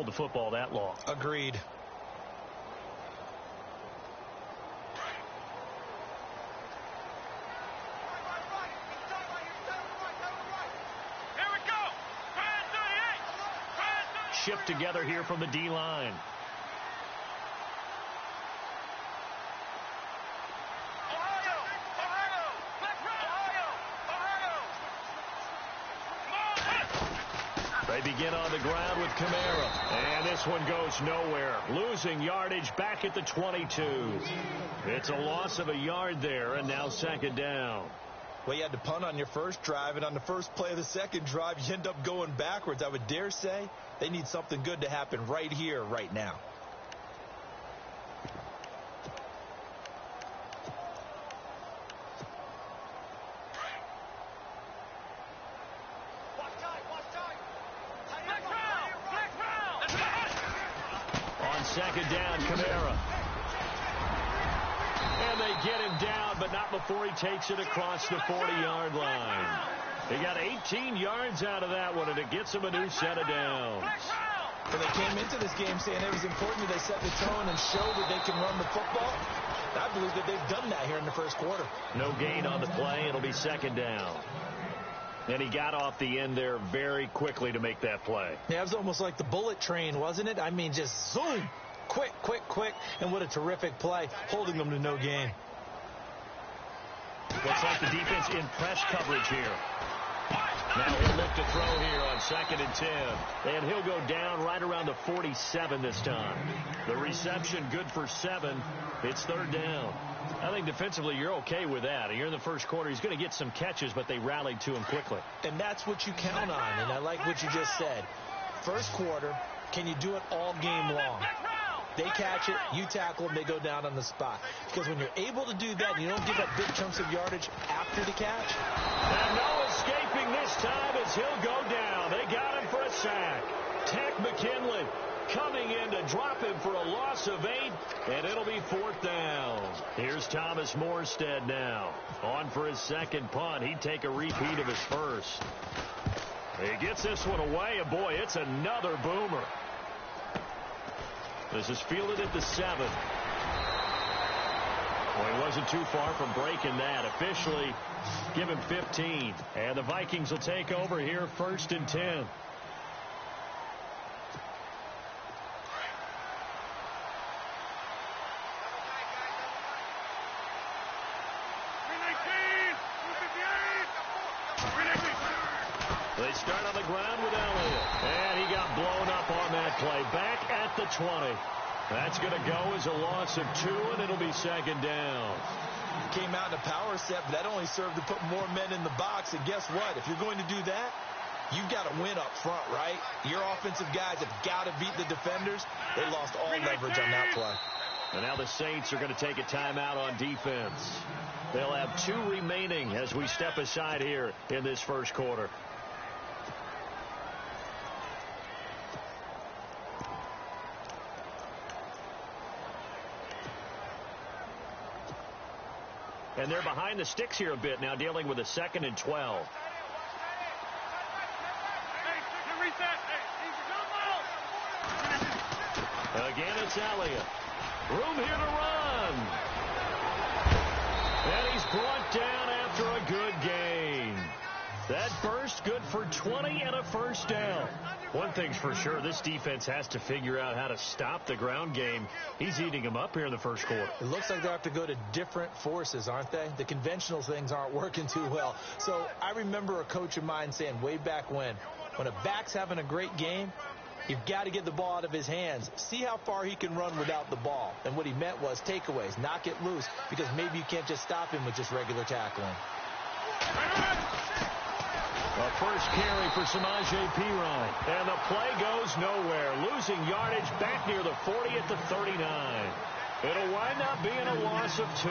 hold the football that long. Agreed. Shift together here from the D-line. They begin on the ground with Kamara. And this one goes nowhere. Losing yardage back at the 22. It's a loss of a yard there, and now second down. Well, you had to punt on your first drive, and on the first play of the second drive, you end up going backwards. I would dare say they need something good to happen right here, right now. On second down, Kamara. And they get him down, but not before he takes it across the 40-yard line. He got 18 yards out of that one, and it gets him a new set of downs. And they came into this game saying it was important that they set the tone and show that they can run the football. I believe that they've done that here in the first quarter. No gain on the play. It'll be second down. And he got off the end there very quickly to make that play. Yeah, it was almost like the bullet train, wasn't it? I mean, just zoom. Quick, quick, quick. And what a terrific play, holding them to no gain. Looks like the defense in press coverage here. Now he'll look to throw here on 2nd and 10. And he'll go down right around the 47 this time. The reception good for 7. It's third down. I think defensively you're okay with that. You're in the first quarter. He's going to get some catches, but they rallied to him quickly. And that's what you count on. And I like what you just said. First quarter, can you do it all game long? They catch it, you tackle them, they go down on the spot. Because when you're able to do that, and you don't give up big chunks of yardage after the catch. And no escaping this time as he'll go down. They got him for a sack. Tech McKinley coming in to drop him for a loss of 8, and it'll be 4th down. Here's Thomas Morstead now. On for his second punt. He'd take a repeat of his first. He gets this one away, and boy, it's another boomer. This is fielded at the 7. Well, he wasn't too far from breaking that. Officially, give him 15. And the Vikings will take over here 1st and 10. They start on the ground with Elliott. And he got blown up on that play. Back at the 20. That's going to go as a loss of 2, and it'll be second down. Came out in a power set, but that only served to put more men in the box. And guess what? If you're going to do that, you've got to win up front, right? Your offensive guys have got to beat the defenders. They lost all leverage on that play. And now the Saints are going to take a timeout on defense. They'll have 2 remaining as we step aside here in this first quarter. And they're behind the sticks here a bit now, dealing with a 2nd and 12. Again, it's Elliott. Room here to run. And he's brought down after a good gain. That burst good for 20 and a first down. One thing's for sure, this defense has to figure out how to stop the ground game. He's eating them up here in the first quarter. It looks like they have to go to different forces, aren't they? The conventional things aren't working too well. So I remember a coach of mine saying way back when a back's having a great game, you've got to get the ball out of his hands. See how far he can run without the ball. And what he meant was takeaways, knock it loose, because maybe you can't just stop him with just regular tackling. A first carry for Samaje Perine. And the play goes nowhere. Losing yardage back near the 40 at the 39. It'll wind up being a loss of 2.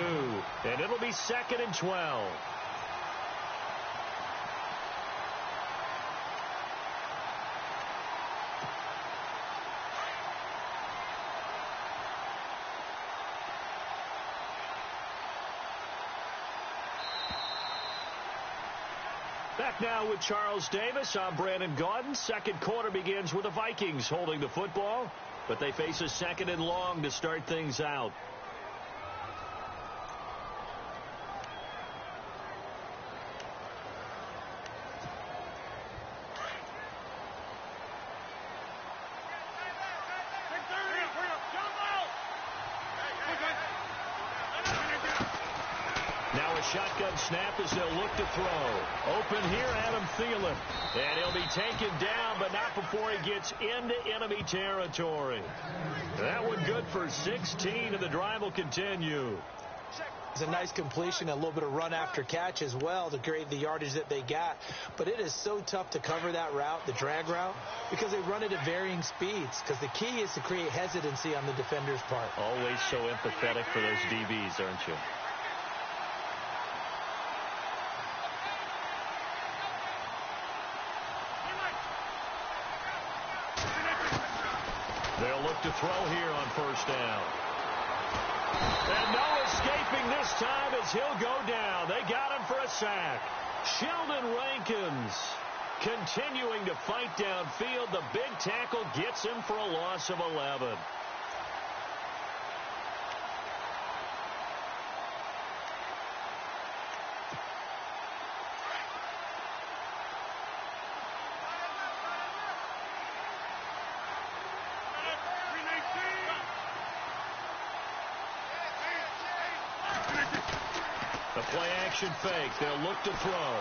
And it'll be 2nd and 12. Back now with Charles Davis. I'm Brandon Gaudin. Second quarter begins with the Vikings holding the football, but they face a second and long to start things out. Shotgun snap as they'll look to throw. Open here, Adam Thielen. And he'll be taken down, but not before he gets into enemy territory. That one good for 16, and the drive will continue. It's a nice completion, a little bit of run after catch as well to create the yardage that they got. But it is so tough to cover that route, the drag route, because they run it at varying speeds. Because the key is to create hesitancy on the defender's part. Always so empathetic for those DBs, aren't you? They'll look to throw here on first down. And no escaping this time as he'll go down. They got him for a sack. Sheldon Rankins continuing to fight downfield. The big tackle gets him for a loss of 11. The play-action fake. They'll look to throw.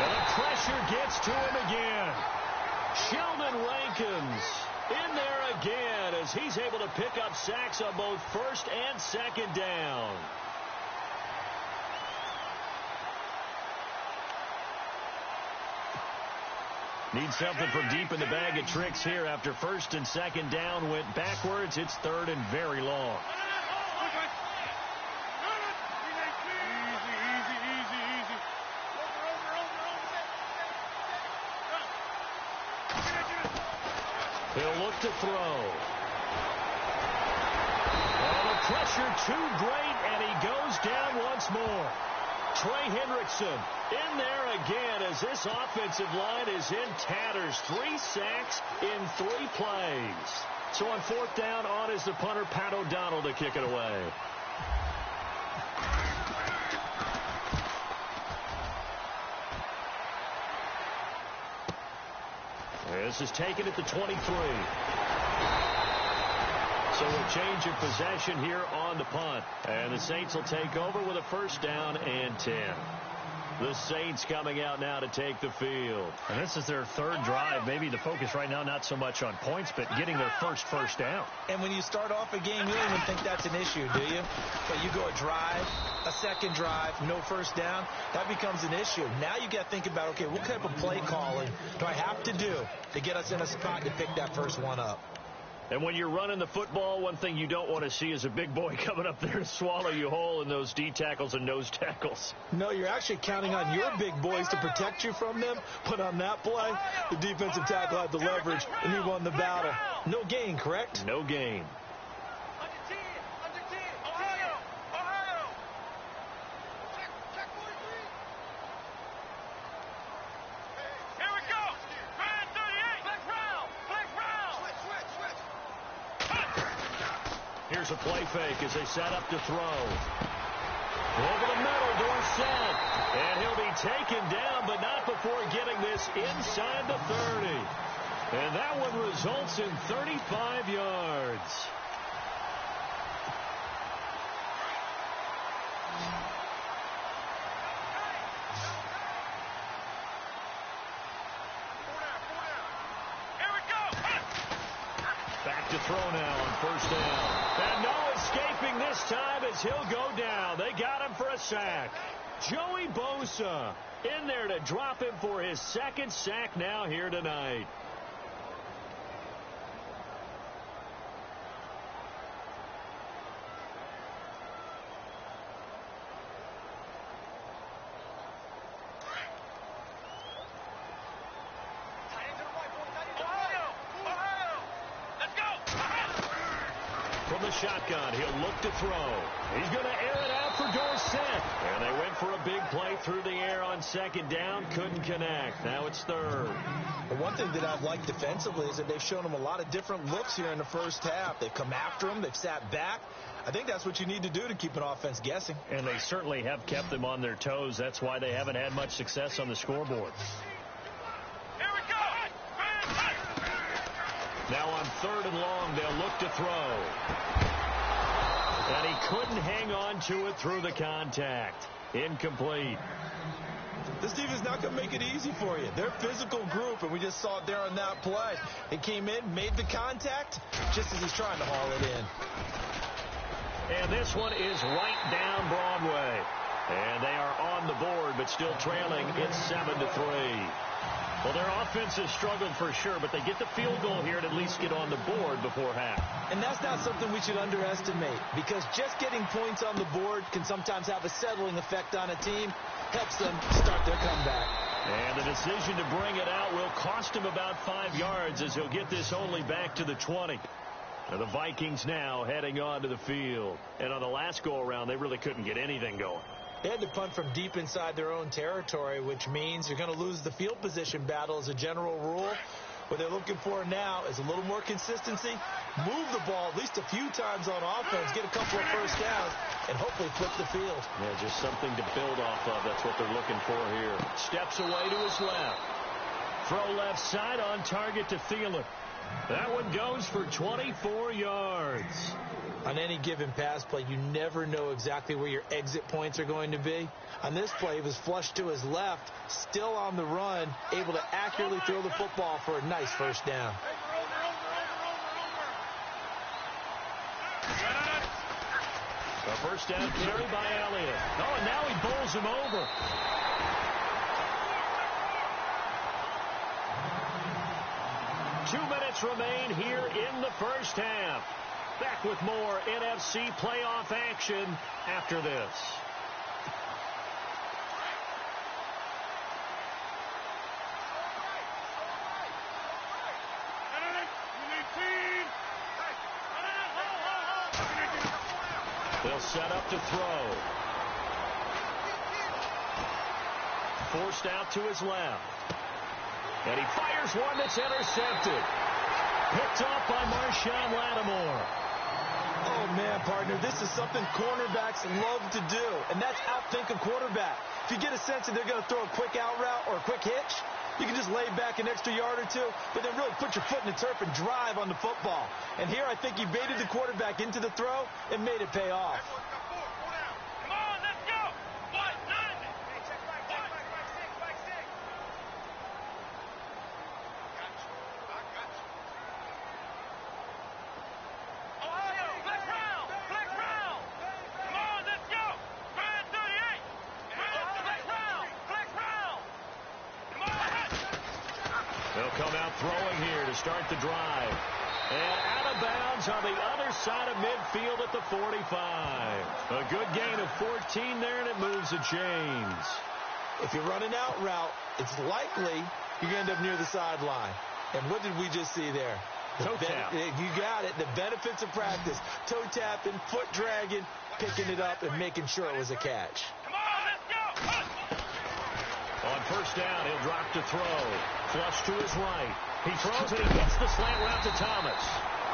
And the pressure gets to him again. Sheldon Rankins in there again as he's able to pick up sacks on both first and second down. Need something from deep in the bag of tricks here after first and second down went backwards. It's third and very long. He'll look to throw. Oh, the pressure too great, and he goes down once more. Trey Hendrickson in there again as this offensive line is in tatters. 3 sacks in 3 plays. So on fourth down, on is the punter, Pat O'Donnell, to kick it away. This is taken at the 23. So a change of possession here on the punt. And the Saints will take over with a first down and 10. The Saints coming out now to take the field. And this is their third drive. Maybe the focus right now not so much on points, but getting their first down. And when you start off a game, you don't even think that's an issue, do you? But you go a drive, a second drive, no first down, that becomes an issue. Now you got to think about, okay, what type of play calling do I have to do to get us in a spot to pick that first one up? And when you're running the football, one thing you don't want to see is a big boy coming up there to swallow you whole in those D tackles and nose tackles. No, you're actually counting on your big boys to protect you from them. But on that play, the defensive tackle had the leverage, and he won the battle. No gain, correct? No gain. Here's a play fake as they set up to throw. Over the middle, Dorsett. And he'll be taken down, but not before getting this inside the 30. And that one results in 35 yards. Back to throw now on first down. And no escaping this time as he'll go down. They got him for a sack. Joey Bosa in there to drop him for his second sack now here tonight. From From the shotgun, he'll look to throw. He's going to air it out for Dorsett. And they went for a big play through the air on second down. Couldn't connect. Now it's third. Well, one thing that I've liked defensively is that they've shown them a lot of different looks here in the first half. They've come after them. They've sat back. I think that's what you need to do to keep an offense guessing. And they certainly have kept them on their toes. That's why they haven't had much success on the scoreboard. Now on 3rd and long, they'll look to throw. And he couldn't hang on to it through the contact. Incomplete. This defense is not going to make it easy for you. They're a physical group, and we just saw it there on that play. He came in, made the contact, just as he's trying to haul it in. And this one is right down Broadway. And they are on the board, but still trailing. It's 7-3. Well, their offense has struggled for sure, but they get the field goal here and at least get on the board before half. And that's not something we should underestimate, because just getting points on the board can sometimes have a settling effect on a team. Helps them start their comeback. And the decision to bring it out will cost him about 5 yards as he'll get this only back to the 20. And the Vikings now heading onto the field. And on the last go-around, they really couldn't get anything going. They had to punt from deep inside their own territory, which means you're going to lose the field position battle as a general rule. What they're looking for now is a little more consistency, move the ball at least a few times on offense, get a couple of first downs, and hopefully flip the field. Yeah, just something to build off of. That's what they're looking for here. Steps away to his left. Throw left side on target to Thielen. That one goes for 24 yards. On any given pass play, you never know exactly where your exit points are going to be. On this play, he was flushed to his left, still on the run, able to accurately throw the football for a nice first down. A first down carry by Elliott. Oh, and now he bowls him over. Two minutes remain here in the first half. Back with more NFC playoff action after this. They'll set up to throw. Forced out to his left. And he fires one that's intercepted. Picked off by Marshawn Lattimore. Oh, man, partner, this is something cornerbacks love to do, and that's outthink a quarterback. If you get a sense that they're going to throw a quick out route or a quick hitch, you can just lay back an extra yard or two, but then really put your foot in the turf and drive on the football. And here I think he baited the quarterback into the throw and made it pay off. Throwing here to start the drive. And out of bounds on the other side of midfield at the 45. A good gain of 14 there, and it moves the chains. If you're running out route, it's likely you're going to end up near the sideline. And what did we just see there? Toe tap. You got it. The benefits of practice. Toe tapping, foot dragging, picking it up, and making sure it was a catch. On first down, he'll drop to throw. Flush to his right. He throws and he hits the slant route to Thomas.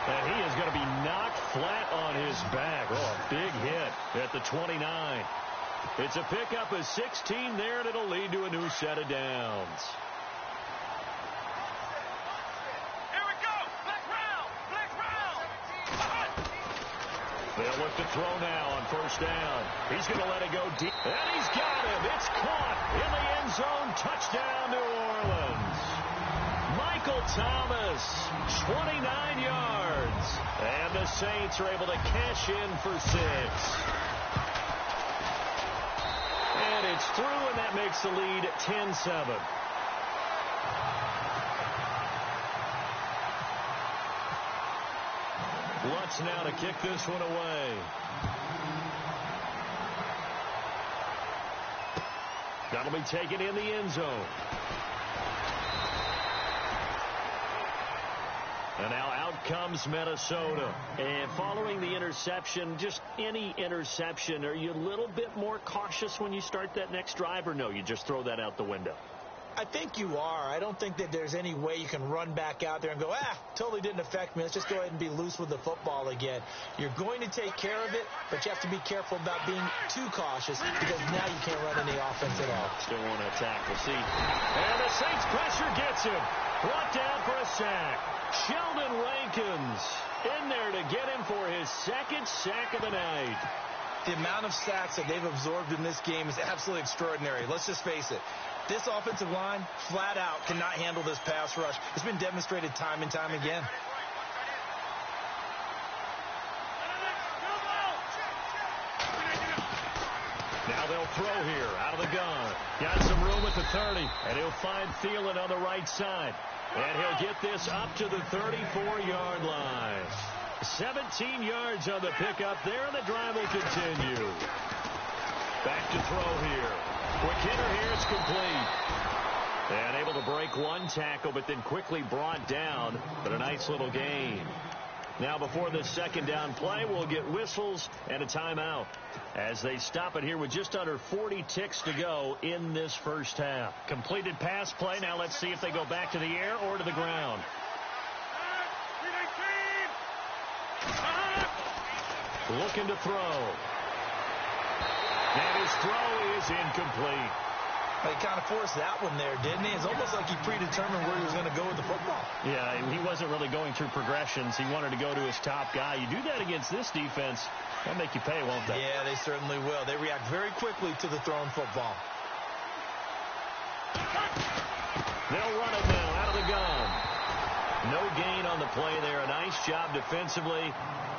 And he is going to be knocked flat on his back. Oh, a big hit at the 29. It's a pickup of 16 there, and it'll lead to a new set of downs. They'll look to throw now on first down. He's going to let it go deep. And he's got him. It's caught in the end zone. Touchdown, New Orleans. Michael Thomas, 29 yards. And the Saints are able to cash in for 6. And it's through, and that makes the lead 10-7. Lutz now to kick this one away. That'll be taken in the end zone. And now out comes Minnesota. And following the interception, just any interception, are you a little bit more cautious when you start that next drive, or no, you just throw that out the window? I think you are. I don't think that there's any way you can run back out there and go, totally didn't affect me. Let's just go ahead and be loose with the football again. You're going to take care of it, but you have to be careful about being too cautious because now you can't run any offense at all. Still want to attack. We'll see. And the Saints pressure gets him. Brought down for a sack. Sheldon Rankins in there to get him for his second sack of the night. The amount of sacks that they've absorbed in this game is absolutely extraordinary. Let's just face it. This offensive line, flat out, cannot handle this pass rush. It's been demonstrated time and time again. Now they'll throw here out of the gun. Got some room at the 30, and he'll find Thielen on the right side. And he'll get this up to the 34-yard line. 17 yards on the pickup there, and the drive will continue. Back to throw here. Quick hitter here, it's complete. And able to break one tackle, but then quickly brought down. But a nice little gain. Now before the second down play, we'll get whistles and a timeout as they stop it here with just under 40 ticks to go in this first half. Completed pass play. Now let's see if they go back to the air or to the ground. Looking to throw. And his throw is incomplete. He kind of forced that one there, didn't he? It's almost like he predetermined where he was going to go with the football. Yeah, he wasn't really going through progressions. He wanted to go to his top guy. You do that against this defense, they'll make you pay, won't they? Yeah, they certainly will. They react very quickly to the thrown football. They'll run it now out of the gun. No gain on the play there. A nice job defensively,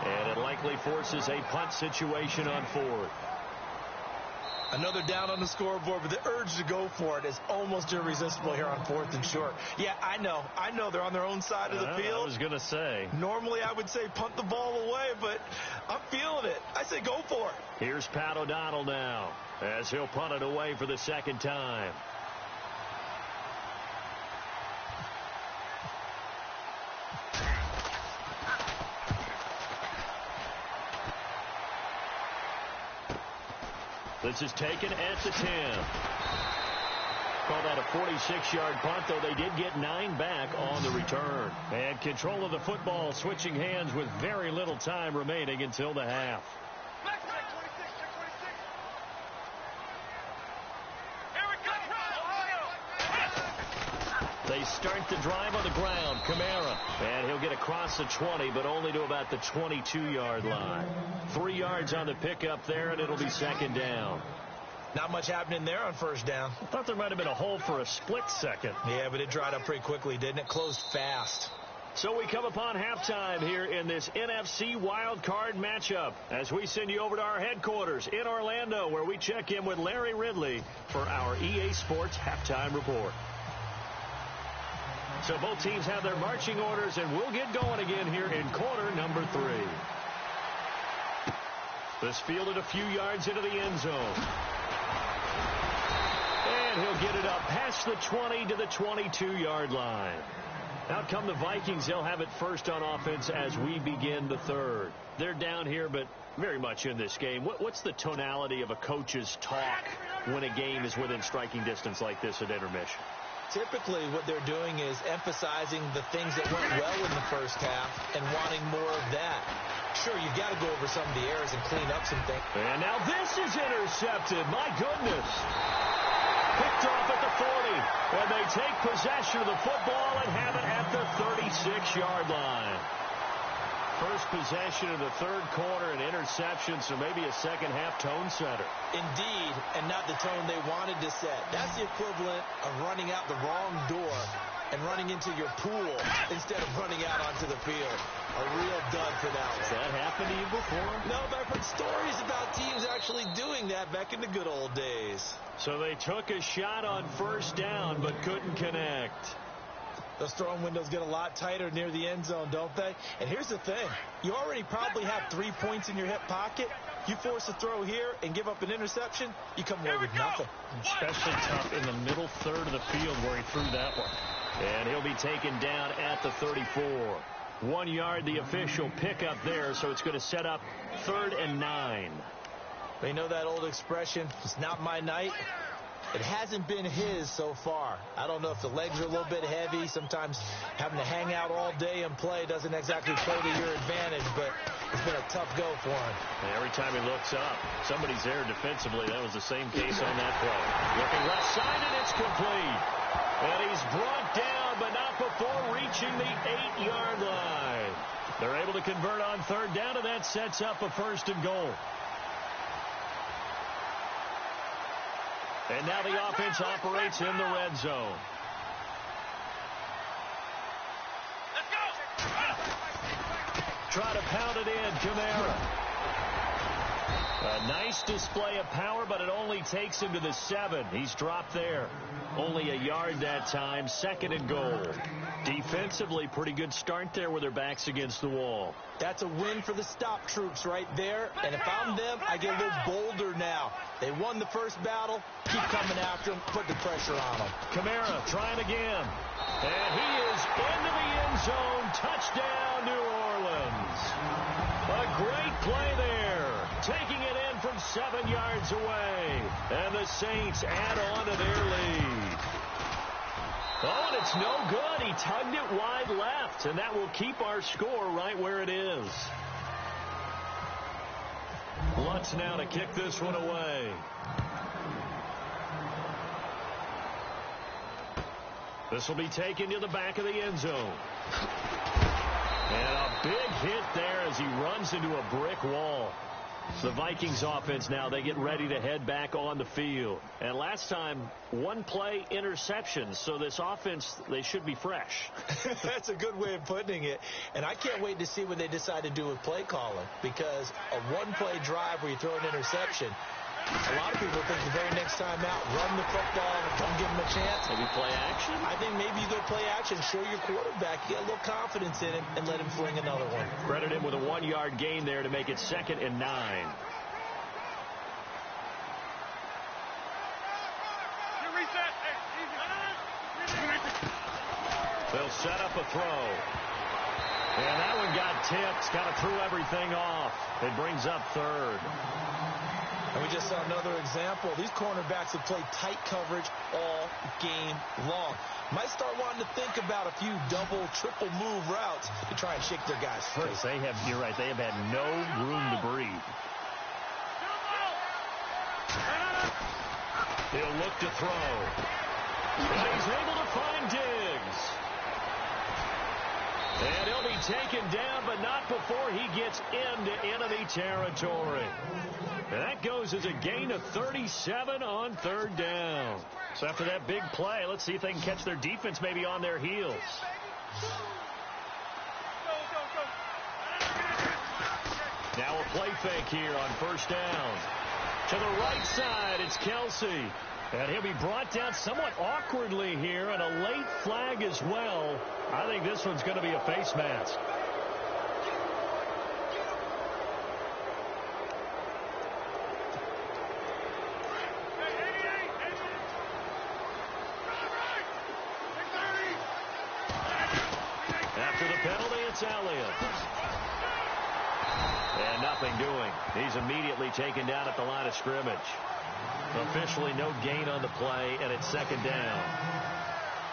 and it likely forces a punt situation on fourth. Another down on the scoreboard, but the urge to go for it is almost irresistible here on fourth and short. Yeah, I know they're on their own side of the field. I was going to say. Normally I would say punt the ball away, but I'm feeling it. I say go for it. Here's Pat O'Donnell now as he'll punt it away for the second time. This is taken at the 10. Called out a 46-yard punt, though they did get 9 back on the return. And control of the football switching hands with very little time remaining until the half. They start the drive on the ground. Kamara. And he'll get across the 20, but only to about the 22-yard line. 3 yards on the pickup there, and it'll be second down. Not much happening there on first down. I thought there might have been a hole for a split second. Yeah, but it dried up pretty quickly, didn't it? Closed fast. So we come upon halftime here in this NFC Wild Card matchup as we send you over to our headquarters in Orlando, where we check in with Larry Ridley for our EA Sports Halftime Report. So both teams have their marching orders, and we'll get going again here in quarter number 3. This fielded a few yards into the end zone. And he'll get it up past the 20 to the 22-yard line. Out come the Vikings. They'll have it first on offense as we begin the third. They're down here, but very much in this game. What's the tonality of a coach's talk when a game is within striking distance like this at intermission? Typically, what they're doing is emphasizing the things that went well in the first half and wanting more of that. Sure, you've got to go over some of the errors and clean up some things. And now this is intercepted. My goodness. Picked off at the 40. And they take possession of the football and have it at the 36-yard line. First possession of the third quarter, an interception, so maybe a second-half tone setter. Indeed, and not the tone they wanted to set. That's the equivalent of running out the wrong door and running into your pool instead of running out onto the field. A real dud for that one. Has that happened to you before? No, but I've heard stories about teams actually doing that back in the good old days. So they took a shot on first down but couldn't connect. Those throwing windows get a lot tighter near the end zone, don't they? And here's the thing. You already probably have 3 points in your hip pocket. You force a throw here and give up an interception, you come away with nothing. Especially tough in the middle third of the field where he threw that one. And he'll be taken down at the 34. 1 yard, the official pickup there, so it's going to set up 3rd and 9. You know that old expression, it's not my night? It hasn't been his so far. I don't know if the legs are a little bit heavy. Sometimes having to hang out all day and play doesn't exactly play to your advantage, but it's been a tough go for him. And every time he looks up, somebody's there defensively. That was the same case on that play. Looking left side, and it's complete. And he's brought down, but not before reaching the 8-yard line. They're able to convert on 3rd down, and that sets up a 1st and goal. And now the offense operates in the red zone. Let's go. Try to pound it in, Kamara. A nice display of power, but it only takes him to the 7. He's dropped there. Only a yard that time, 2nd and goal. Defensively, pretty good start there with their backs against the wall. That's a win for the stop troops right there. And if I'm them, I get a little bolder now. They won the first battle. Keep coming after them. Put the pressure on them. Kamara trying again. And he is into the end zone. Touchdown, New Orleans. A great play there. Taking it in from 7 yards away. And the Saints add on to their lead. Oh, and it's no good. He tugged it wide left, and that will keep our score right where it is. Lutz now to kick this one away. This will be taken to the back of the end zone. And a big hit there as he runs into a brick wall. The Vikings offense now, they get ready to head back on the field. And last time, 1 play interception. So this offense, they should be fresh. That's a good way of putting it. And I can't wait to see what they decide to do with play calling. Because a 1-play drive where you throw an interception, a lot of people think the very next time out, run the football and come give them a chance. Maybe play action? I think maybe you go play action, show your quarterback, get a little confidence in him, and let him fling another one. Credit him with a 1-yard gain there to make it 2nd and 9. They'll set up a throw. And that one got tipped. Kind of threw everything off. It brings up 3rd. And we just saw another example. These cornerbacks have played tight coverage all game long. Might start wanting to think about a few double, triple move routes to try and shake their guys free. You're right, they have had no room to breathe. He'll look to throw. And he's able to find Diggs. And he'll be taken down, but not before he gets into enemy territory. And that goes as a gain of 37 on 3rd down. So after that big play, let's see if they can catch their defense maybe on their heels. Now a play fake here on 1st down. To the right side, it's Kelsey. And he'll be brought down somewhat awkwardly here, and a late flag as well. I think this one's going to be a face mask. After the penalty, it's Elliott. And nothing doing. He's immediately taken down at the line of scrimmage. Officially no gain on the play, and it's 2nd down.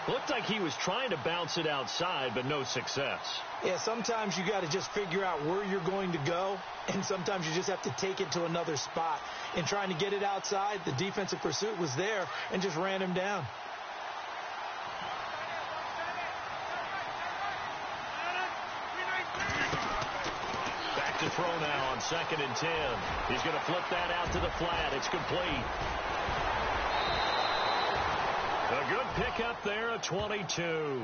Looked like he was trying to bounce it outside, but no success. Yeah, sometimes you got to just figure out where you're going to go, and sometimes you just have to take it to another spot. In trying to get it outside, the defensive pursuit was there and just ran him down. Back to throw now on 2nd and 10. He's going to flip that out to the flat. It's complete. A good pickup there at 22.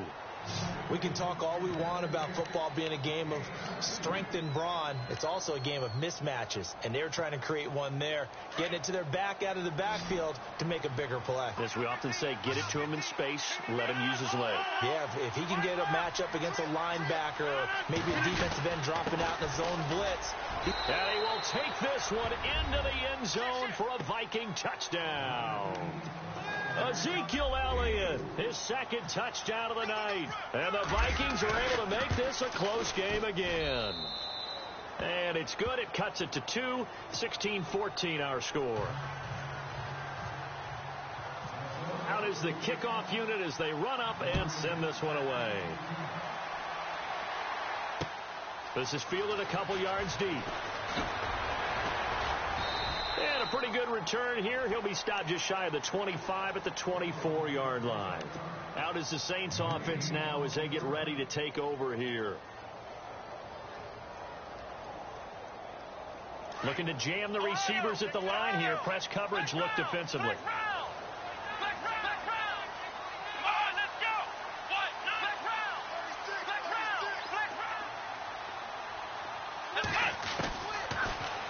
We can talk all we want about football being a game of strength and brawn. It's also a game of mismatches, and they're trying to create one there, getting it to their back out of the backfield to make a bigger play. As we often say, get it to him in space, let him use his leg. Yeah, if he can get a matchup against a linebacker or maybe a defensive end dropping out in a zone blitz. And he will take this one into the end zone for a Viking touchdown. Ezekiel Elliott, his second touchdown of the night. And the Vikings are able to make this a close game again. And it's good. It cuts it to 2. 16-14 our score. Out is the kickoff unit as they run up and send this one away. This is fielded a couple yards deep. And a pretty good return here. He'll be stopped just shy of the 25 at the 24-yard line. Out is the Saints offense now as they get ready to take over here. Looking to jam the receivers at the line here. Press coverage look defensively.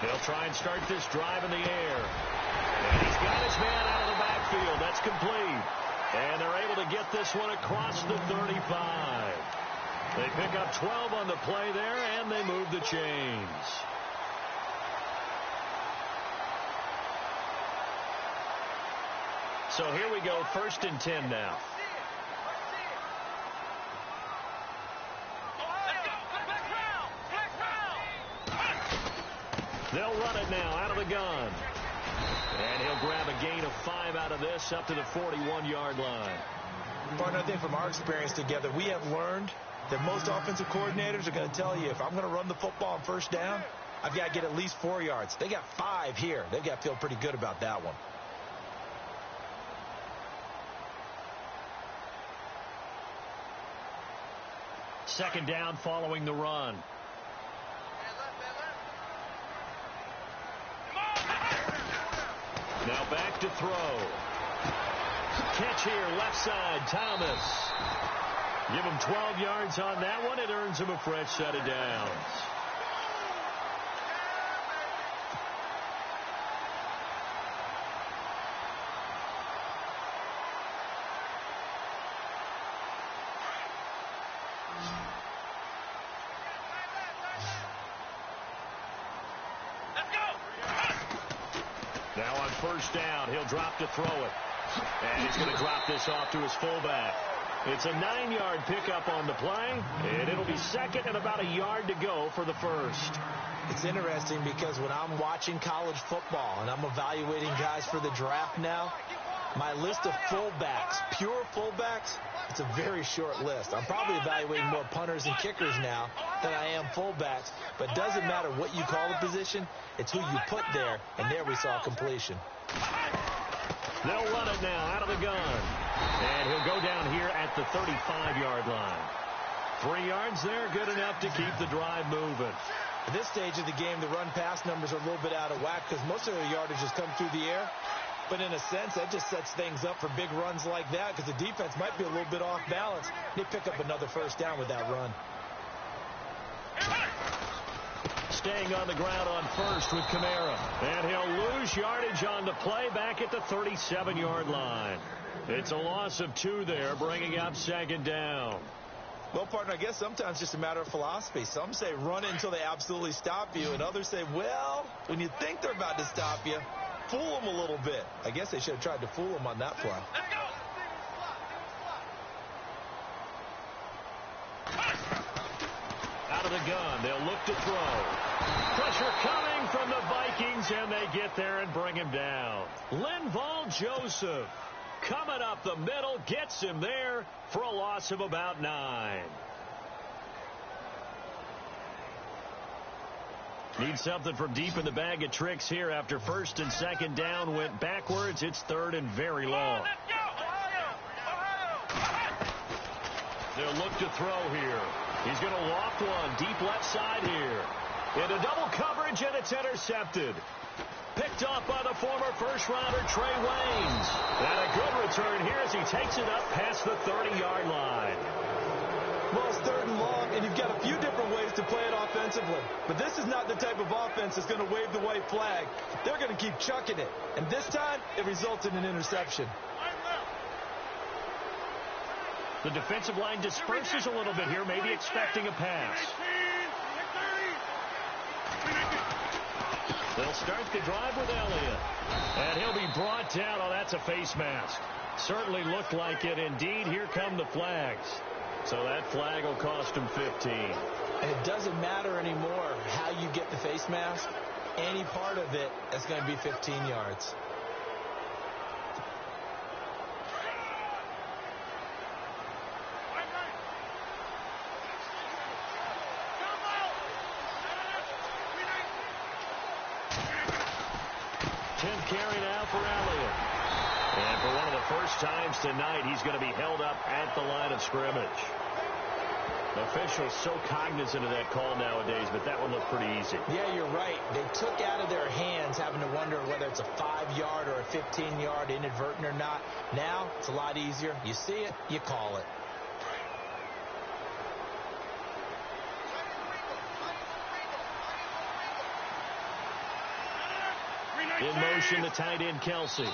They'll try and start this drive in the air. And he's got his man out of the backfield. That's complete. And they're able to get this one across the 35. They pick up 12 on the play there, and they move the chains. So here we go, 1st and 10 now. They'll run it now out of the gun. And he'll grab a gain of 5 out of this up to the 41-yard line. Partner, I think from our experience together, we have learned that most offensive coordinators are going to tell you, if I'm going to run the football on 1st down, I've got to get at least 4 yards. They got 5 here. They've got to feel pretty good about that one. Second down following the run. Now back to throw. Catch here, left side, Thomas. Give him 12 yards on that one. It earns him a fresh set of downs. Now on 1st down, he'll drop to throw it. And he's going to drop this off to his fullback. It's a 9-yard pickup on the play, and it'll be 2nd and about a yard to go for the 1st. It's interesting because when I'm watching college football and I'm evaluating guys for the draft now, my list of fullbacks, pure fullbacks, it's a very short list. I'm probably evaluating more punters and kickers now than I am fullbacks. But it doesn't matter what you call the position, it's who you put there, and there we saw completion. They'll run it now out of the gun. And he'll go down here at the 35-yard line. 3 yards there, good enough to keep the drive moving. At this stage of the game, the run-pass numbers are a little bit out of whack because most of their yardage has come through the air. But in a sense, that just sets things up for big runs like that because the defense might be a little bit off balance. They pick up another 1st down with that run. Staying on the ground on 1st with Kamara. And he'll lose yardage on the play back at the 37-yard line. It's a loss of 2 there, bringing up 2nd down. Well, partner, I guess sometimes it's just a matter of philosophy. Some say run it until they absolutely stop you, and others say, well, when you think they're about to stop you, fool them a little bit. I guess they should have tried to fool them on that play. Out of the gun, they'll look to throw. Pressure coming from the Vikings, and they get there and bring him down. Linval Joseph coming up the middle, gets him there for a loss of about 9. Need something from deep in the bag of tricks here after 1st and 2nd down went backwards. It's 3rd and very long. They'll look to throw here. He's going to loft one deep left side here. Into double coverage, and it's intercepted. Picked off by the former 1st-rounder Trey Waynes. And a good return here as he takes it up past the 30-yard line. Well, it's 3rd and long, and you've got a few different ways to play it offensively. But this is not the type of offense that's going to wave the white flag. They're going to keep chucking it. And this time, it results in an interception. The defensive line disperses a little bit here, maybe expecting a pass. They'll start the drive with Elliott. And he'll be brought down. Oh, that's a face mask. Certainly looked like it. Indeed, here come the flags. So that flag will cost him 15. And it doesn't matter anymore how you get the face mask. Any part of it is going to be 15 yards. Carry now for Elliott. And for one of the first times tonight, he's going to be held up at the line of scrimmage. Officials so cognizant of that call nowadays, but that one looked pretty easy. Yeah, you're right. They took out of their hands having to wonder whether it's a 5-yard or a 15-yard inadvertent or not. Now, it's a lot easier. You see it, you call it. In motion, the tight end, Kelsey.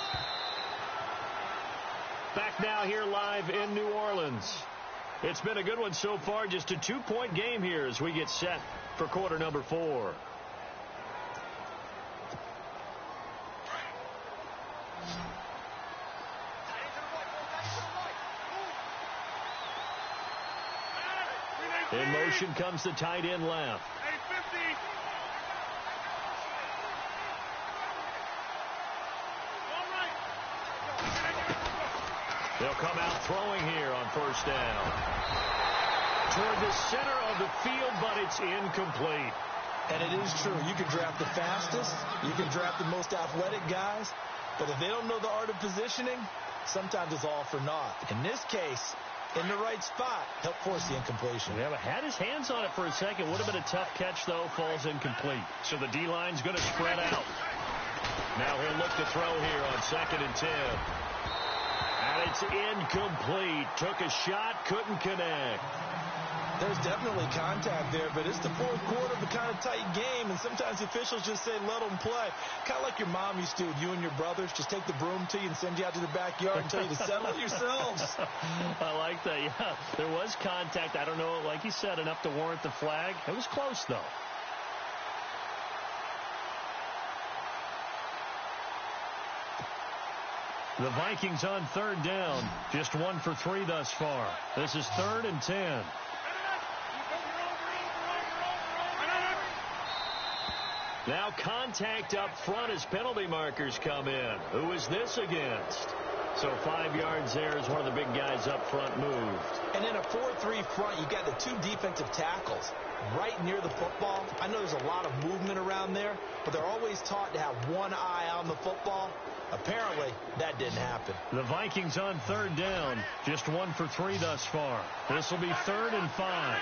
Back now here live in New Orleans. It's been a good one so far. Just a 2-point game here as we get set for quarter number 4. In motion comes the tight end left. They'll come out throwing here on first down. Toward the center of the field, but it's incomplete. And it is true. You can draft the fastest. You can draft the most athletic guys. But if they don't know the art of positioning, sometimes it's all for naught. In this case, in the right spot, helped force the incompletion. Yeah, but had his hands on it for a second. Would have been a tough catch, though. Falls incomplete. So the D-line's going to spread out. Now he'll look to throw here on 2nd and 10. And it's incomplete. Took a shot, couldn't connect. There's definitely contact there, but it's the fourth quarter of a kind of tight game, and sometimes the officials just say, let them play. Kind of like your mom used to, you and your brothers, just take the broom to you and send you out to the backyard and tell you to settle it yourselves. I like that, yeah. There was contact. I don't know, like you said, enough to warrant the flag. It was close, though. The Vikings on 3rd down. Just 1 for 3 thus far. This is 3rd and 10. Now contact up front as penalty markers come in. Who is this against? So 5 yards there as one of the big guys up front moved. And in a 4-3 front, you got the 2 defensive tackles right near the football. I know there's a lot of movement around there, but they're always taught to have one eye on the football. Apparently, that didn't happen. The Vikings on 3rd down. Just 1 for 3 thus far. This will be 3rd and 5.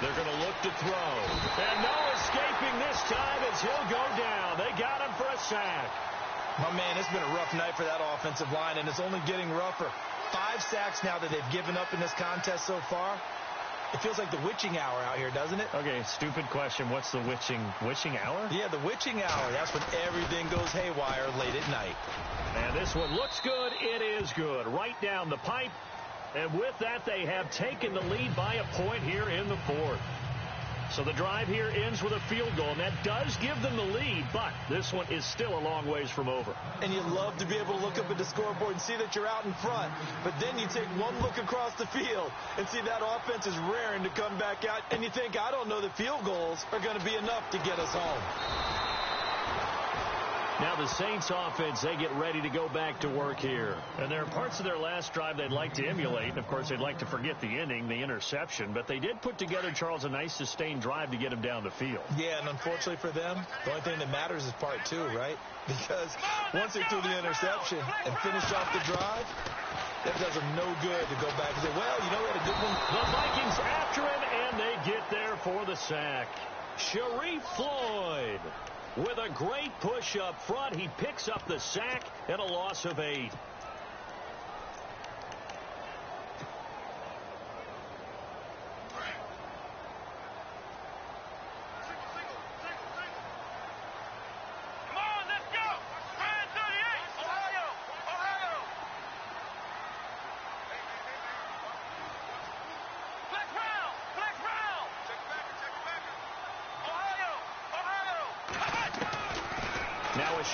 They're going to look to throw. And no escaping this time as he'll go down. They got him for a sack. My man, it's been a rough night for that offensive line, and it's only getting rougher. 5 sacks now that they've given up in this contest so far. It feels like the witching hour out here, doesn't it? Okay, stupid question. What's the witching hour? Yeah, the witching hour. That's when everything goes haywire late at night. And this one looks good. It is good. Right down the pipe. And with that, they have taken the lead by a point here in the 4th. So the drive here ends with a field goal, and that does give them the lead, but this one is still a long ways from over. And you love to be able to look up at the scoreboard and see that you're out in front, but then you take one look across the field and see that offense is raring to come back out, and you think, I don't know that field goals are going to be enough to get us home. Now the Saints offense, they get ready to go back to work here. And there are parts of their last drive they'd like to emulate. Of course, they'd like to forget the inning, the interception. But they did put together, Charles, a nice sustained drive to get him down the field. Yeah, and unfortunately for them, the only thing that matters is part 2, right? Because once they threw the interception and finished off the drive, that does them no good to go back and say, well, you know, we had a good one. The Vikings after him, and they get there for the sack. Sharif Floyd. With a great push up front, he picks up the sack and a loss of 8.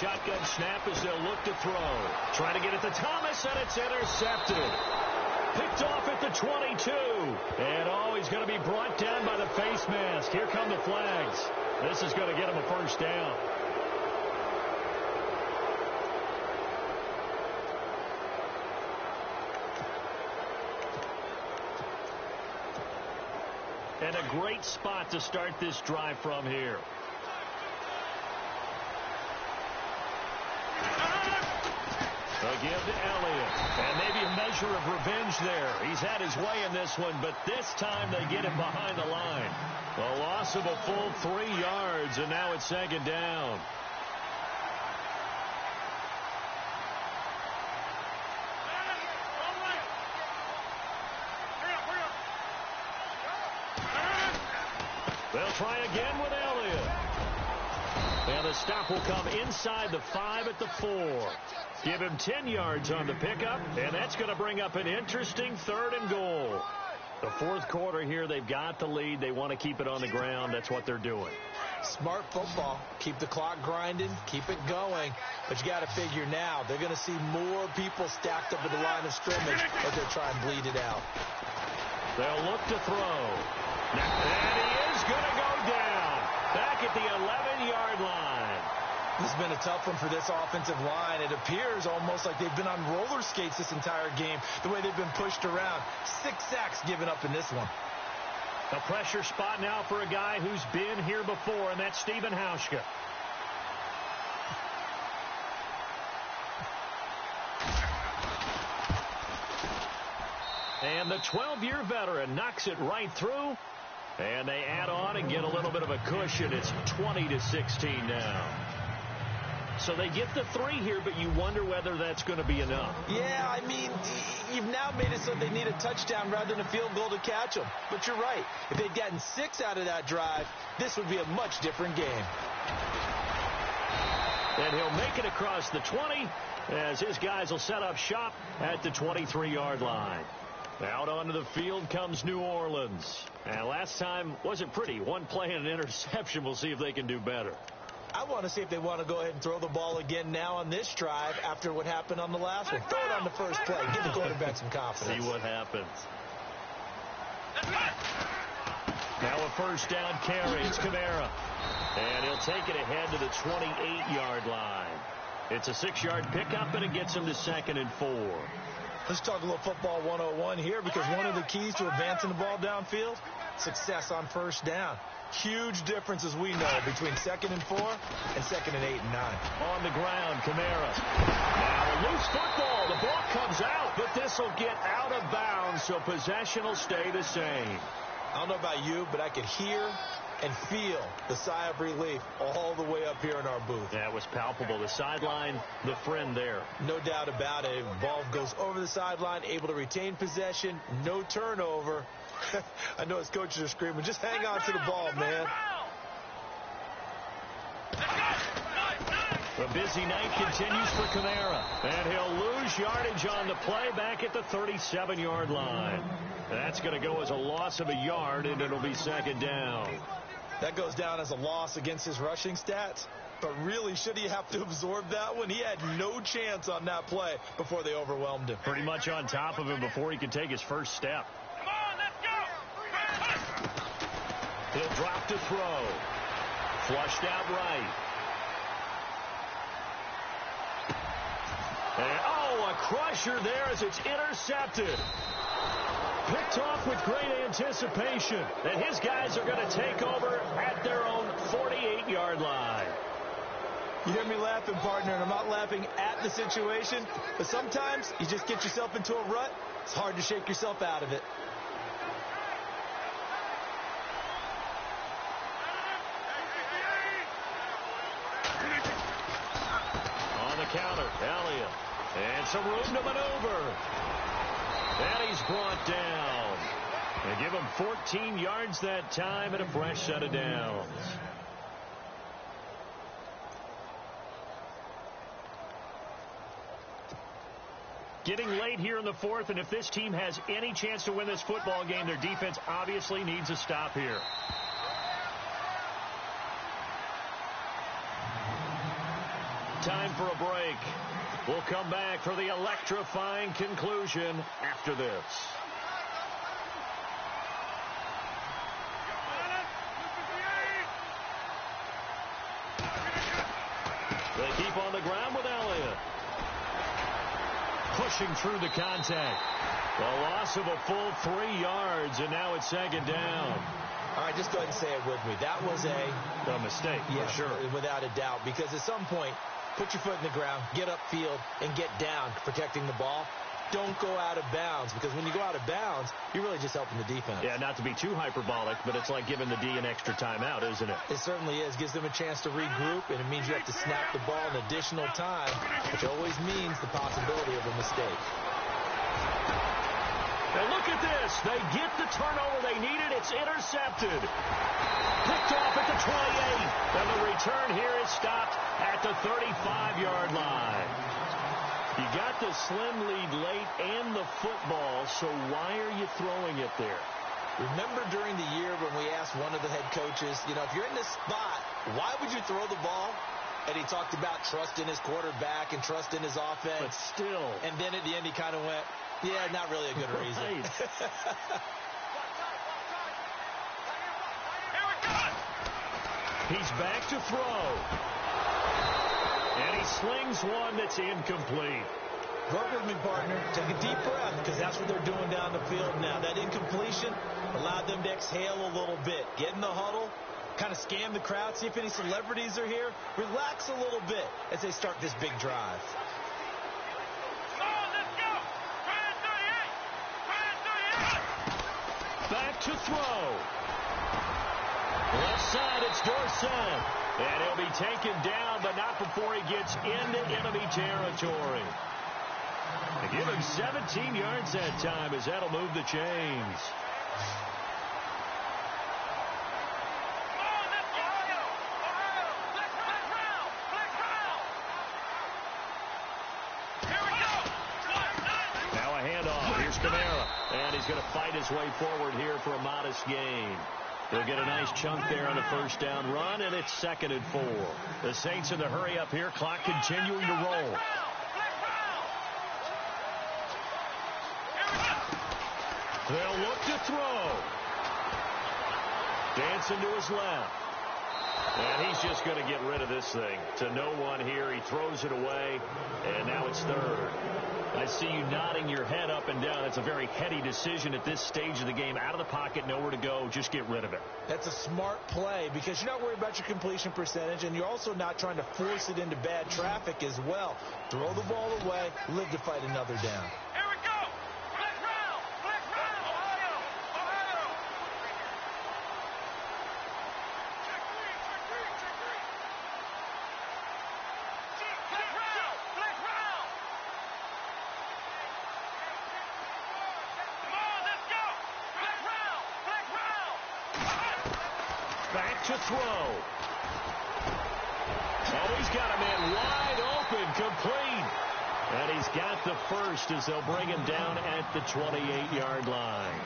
shotgun snap as they'll look to throw. Trying to get it to Thomas, and it's intercepted. Picked off at the 22. And he's going to be brought down by the face mask. Here come the flags. This is going to get him a first down. And a great spot to start this drive from here. They'll give to Elliott. And maybe a measure of revenge there. He's had his way in this one, but this time they get him behind the line. A loss of a full 3 yards, and now it's second down. They'll try again with Elliott. And the stop will come inside the 5 at the 4. Give him 10 yards on the pickup, and that's going to bring up an interesting 3rd and goal. The 4th quarter here, they've got the lead. They want to keep it on the ground. That's what they're doing. Smart football. Keep the clock grinding. Keep it going. But you got to figure now, they're going to see more people stacked up at the line of scrimmage as they try and bleed it out. They'll look to throw. And he is going to go down. Back at the 11-yard line. This has been a tough one for this offensive line. It appears almost like they've been on roller skates this entire game, the way they've been pushed around. 6 sacks given up in this one. A pressure spot now for a guy who's been here before, and that's Stephen Hauschka. And the 12-year veteran knocks it right through. And they add on and get a little bit of a cushion. It's 20-16 now. So they get the 3 here, but you wonder whether that's going to be enough. Yeah, I mean, you've now made it so they need a touchdown rather than a field goal to catch them. But you're right. If they'd gotten 6 out of that drive, this would be a much different game. And he'll make it across the 20 as his guys will set up shop at the 23-yard line. Out onto the field comes New Orleans. And last time wasn't pretty. 1 play and an interception. We'll see if they can do better. I want to see if they want to go ahead and throw the ball again now on this drive after what happened on the last one. Throw it on the first play. Give the quarterback some confidence. See what happens. Now a first down carry. It's Kamara. And he'll take it ahead to the 28-yard line. It's a 6-yard pickup, and it gets him to 2nd and 4. Let's talk a little football 101 here, because one of the keys to advancing the ball downfield, success on first down. Huge difference, as we know, between 2nd and 4 and 2nd and 8 and 9. On the ground, Kamara. Now a loose football. The ball comes out, but this will get out of bounds, so possession will stay the same. I don't know about you, but I could hear and feel the sigh of relief all the way up here in our booth. That was palpable. The sideline, the friend there. No doubt about it. Ball goes over the sideline, able to retain possession, no turnover. I know his coaches are screaming, just hang on to the ball, man. The busy night continues for Kamara. And he'll lose yardage on the play back at the 37-yard line. That's going to go as a loss of a yard, and it'll be 2nd down. That goes down as a loss against his rushing stats. But really, should he have to absorb that one? He had no chance on that play before they overwhelmed him. Pretty much on top of him before he could take his first step. Come on, let's go. He'll drop to throw. Flushed out right. And, a crusher there as it's intercepted. Picked off with great anticipation. And his guys are going to take over at their own 48-yard line. You hear me laughing, partner, and I'm not laughing at the situation, but sometimes you just get yourself into a rut. It's hard to shake yourself out of it. On the counter, Elliott. And some room to maneuver. And he's brought down. They give him 14 yards that time and a fresh set of downs. Getting late here in the 4th, and if this team has any chance to win this football game, their defense obviously needs a stop here. for a break. We'll come back for the electrifying conclusion after this. They keep on the ground with Elliott. Pushing through the contact. A loss of a full 3 yards, and now it's second down. All right, just go ahead and say it with me. That was a mistake, yeah, for sure. Without a doubt, because at some point, put your foot in the ground, get upfield, and get down protecting the ball. Don't go out of bounds, because when you go out of bounds, you're really just helping the defense. Yeah, not to be too hyperbolic, but it's like giving the D an extra timeout, isn't it? It certainly is. Gives them a chance to regroup, and it means you have to snap the ball in additional time, which always means the possibility of a mistake. Now look at this. They get the turnover they needed. It's intercepted. Picked off at the 28. And the return here is stopped at the 35-yard line. You got the slim lead late and the football, so why are you throwing it there? Remember during the year when we asked one of the head coaches, you know, if you're in this spot, why would you throw the ball? And he talked about trust in his quarterback and trust in his offense. But still. And then at the end he kind of went, yeah, not really a good reason. Right. He's back to throw. And he slings one that's incomplete. Work with me, partner. Take a deep breath, because that's what they're doing down the field now. That incompletion allowed them to exhale a little bit. Get in the huddle, kind of scan the crowd, see if any celebrities are here. Relax a little bit as they start this big drive. Back to throw. Left side, it's Dorsett. And he'll be taken down, but not before he gets into enemy territory. They give him 17 yards that time, as that'll move the chains. Now a handoff. Here's Kamara. And he's going to fight his way forward here for a modest gain. They'll get a nice chunk there on the first down run, and it's 2nd and 4. The Saints in the hurry up here. Clock continuing to roll. They'll look to throw. Dancing to his left. And he's just going to get rid of this thing. To no one here. He throws it away, and now it's 3rd. I see you nodding your head up and down. That's a very heady decision at this stage of the game. Out of the pocket, nowhere to go. Just get rid of it. That's a smart play, because you're not worried about your completion percentage, and you're also not trying to force it into bad traffic as well. Throw the ball away, live to fight another down. Back to throw. Oh, he's got a man wide open, complete. And he's got the first as they'll bring him down at the 28-yard line.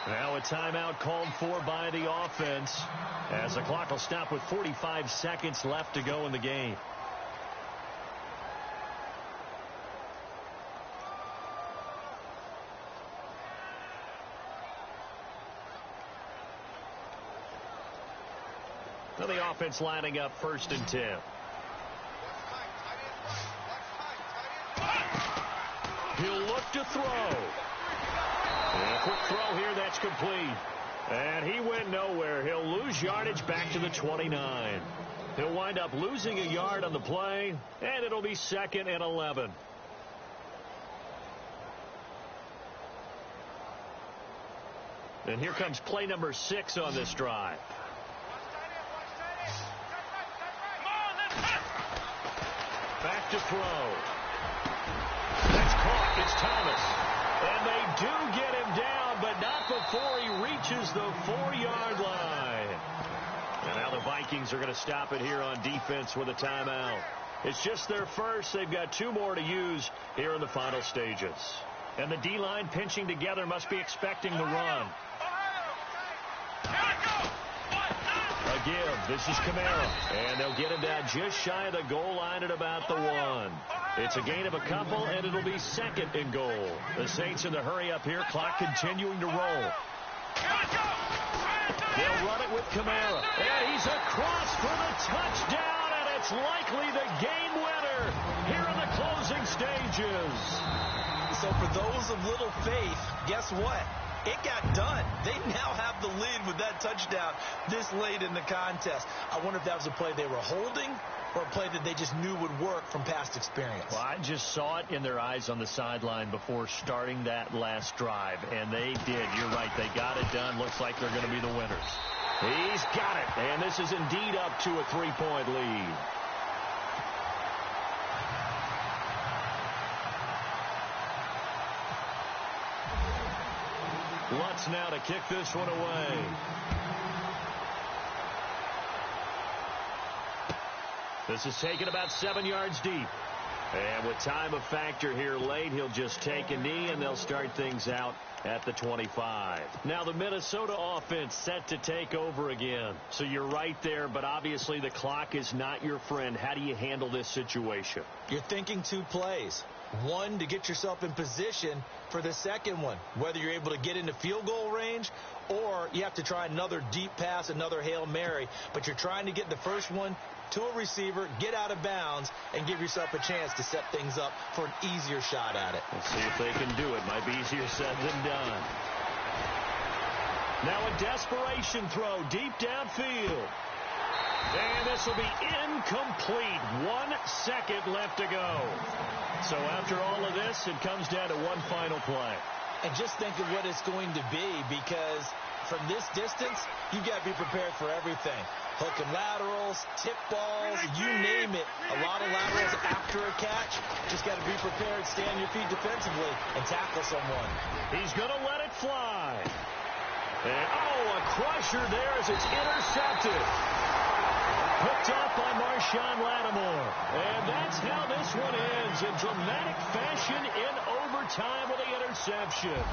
Now a timeout called for by the offense, as the clock will stop with 45 seconds left to go in the game. Now the offense lining up 1st and 10. He'll look to throw. And a quick throw here, that's complete. And he went nowhere. He'll lose yardage back to the 29. He'll wind up losing a yard on the play, and it'll be 2nd and 11. And here comes play number 6 on this drive. Back to throw. That's caught. It's Thomas. And they do get him down, but not before he reaches the 4-yard line. And now the Vikings are going to stop it here on defense with a timeout. It's just their first. They've got 2 more to use here in the final stages. And the D-line pinching together must be expecting the run. give. This is Kamara. And they'll get him down just shy of the goal line at about the 1. It's a gain of a couple, and it'll be 2nd and goal. The Saints in the hurry up here. Clock continuing to roll. They'll run it with Kamara. And he's across for the touchdown, and it's likely the game winner here in the closing stages. So for those of little faith, guess what? It got done. They now have the lead with that touchdown this late in the contest. I wonder if that was a play they were holding or a play that they just knew would work from past experience. Well, I just saw it in their eyes on the sideline before starting that last drive, and they did. You're right. They got it done. Looks like they're going to be the winners. He's got it, and this is indeed up to a 3-point lead. Lutz now to kick this one away. This is taken about 7 yards deep. And with time of factor here late, he'll just take a knee, and they'll start things out at the 25. Now the Minnesota offense set to take over again. So you're right there, but obviously the clock is not your friend. How do you handle this situation? You're thinking 2 plays. One, to get yourself in position for the second one, whether you're able to get into field goal range or you have to try another deep pass, another Hail Mary, but you're trying to get the first one to a receiver, get out of bounds, and give yourself a chance to set things up for an easier shot at it. Let's see if they can do it. Might be easier said than done. Now a desperation throw deep downfield. And this will be incomplete. 1 second left to go. So after all of this, it comes down to one final play. And just think of what it's going to be, because from this distance, you've got to be prepared for everything. Hook and laterals, tip balls, you name it. A lot of laterals after a catch. Just got to be prepared, stay on your feet defensively, and tackle someone. He's going to let it fly. And, a crusher there as it's intercepted. Picked off by Marshawn Lattimore. And that's how this one ends in dramatic fashion in overtime with the interception.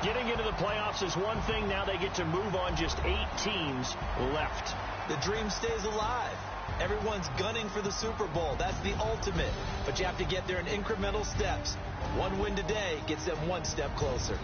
Getting into the playoffs is one thing. Now they get to move on. Just 8 teams left. The dream stays alive. Everyone's gunning for the Super Bowl. That's the ultimate. But you have to get there in incremental steps. One win today gets them 1 step closer.